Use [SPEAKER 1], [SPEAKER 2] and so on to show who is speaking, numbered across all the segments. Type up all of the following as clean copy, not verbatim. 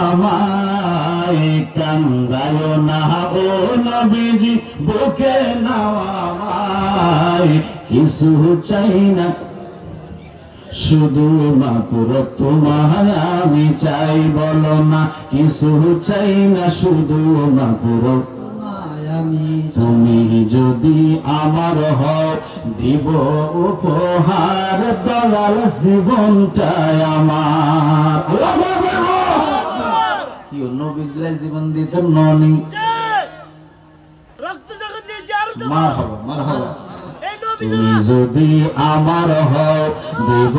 [SPEAKER 1] আমায়, কান্দায় না ও নবীজি বুকে নাও আমায়, কিছু চাই না শুধু মাত্র তোমায় আমি চাই, বলো না কিছু চাই না শুধু মাত্র তুমি যদি আমার হও, দিব উপহার দয়াল জীবনটাই আমার। কি নবীজলাই জীবন দিতে ননি মারহাবা। তুমি যদি আমার হও, দিব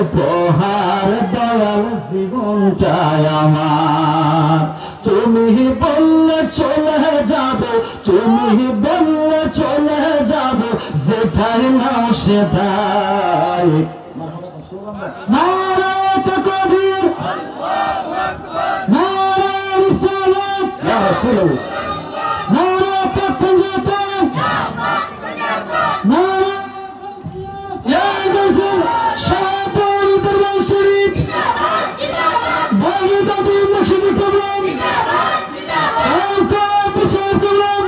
[SPEAKER 1] উপহার দয়াল জীবনটাই আমার। তুমি বললে চলে যাব, তুমি বললে চলে যাব, যেটাই নাও সেটাই। নারায়ে তাকবীর, নারায়ে রিসালাত, ইয়া রাসূলুল্লাহ, নারায়ে তাকবীর, নারায়ে ইয়া রাসূল শাহপুর দরবার শরীফ বলি দাদি মসজিদ কবর আলকা বিশাল কবর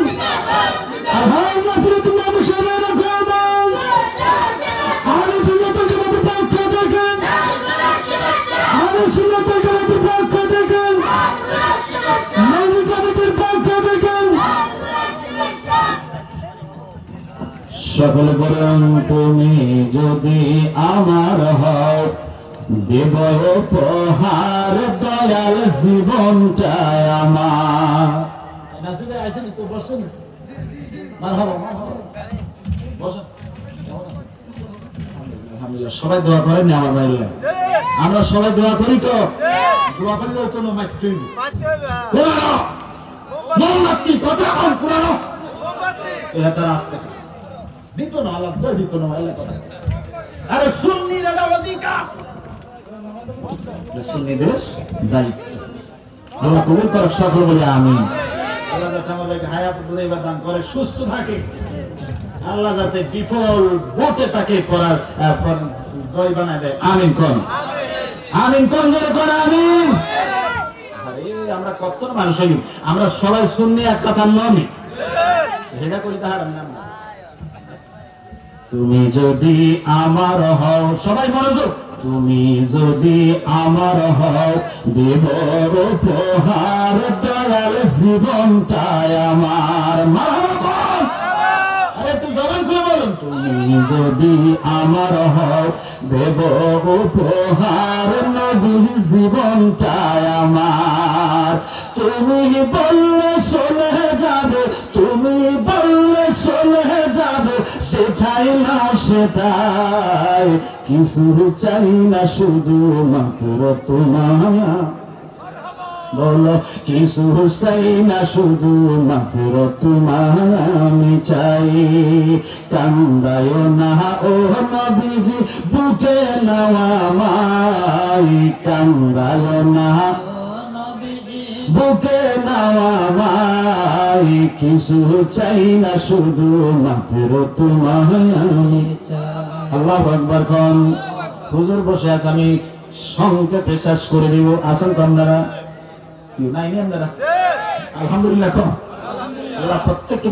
[SPEAKER 1] আলহাম নাসরুল্লাহ মুশাররফ কবর আলে সুন্নাতুল জামাতের পক্ষ থেকে, আলে সুন্নাতুল জামাতের পক্ষ থেকে, মৌলভী কমিটির পক্ষ থেকে সকলে বলেন তুমি যদি আমার হও, দেব উপহার দয়াল জীবনটাই আমার। সবাই দোয়া করেন না আমার ভাইরা? আমরা সবাই দোয়া করি তো? দোয়া করলেও কোনো মাতৃ পুরানো মোমবাতি কথা কম পুরানো এটা তার আসতে দিত না, আলাদা দিত না কথা। আরে সুন্নির এটা অধিকার, সুন্নিদের দায়িত্ব। আল্লাহ কবুল করুক সকল বলে আমিন। আল্লাহ যাতে আমাদেরকে হায়াত দান করে, সুস্থ থাকে। আল্লাহ যাতে বিফল ভোটে তাকে করার জয় বানায় দেয়। আমিন কোন, আমিন কোন জোরে কোন আমিন। আরে আমরা কত মানুষ হই, আমরা সবাই সুন্নি এক কথা নয়, সেটা করি তাহার নাম। তুমি যদি আমার হও, সবাই মনোযোগ, তুমি যদি আমার হও, দেব উপহার দয়াল জীবনটাই আমার। মারহাবা। আরে তুই জবান খুলে বলুন, তুমি যদি আমার হও, দেব উপহার নবী জীবনটাই আমার। তুমি বললে চলে যাবে, তুমি বললে চলে যাবে, সেটাই নাও সেটাই, কিছু চাই না শুধু মাত্র তোমায়, বলো কিছু চাই না শুধু মাত্র তোমায় আমি চাই। কান্দায় না ও নবীজি বুকে নাও আমায়, কান্দায় না বুকে নাও আমায়, কিছু চাই না শুধু মাত্র তোমায় আমি চাই। আল্লাহু আকবার কোন। হুজুর বসে আছে, আমি সংক্ষেপে শেষ করে দিব। আসেন তো আপনারা, কি নাই আপনারা? আলহামদুলিল্লাহ কোন। আল্লাহ প্রত্যেককে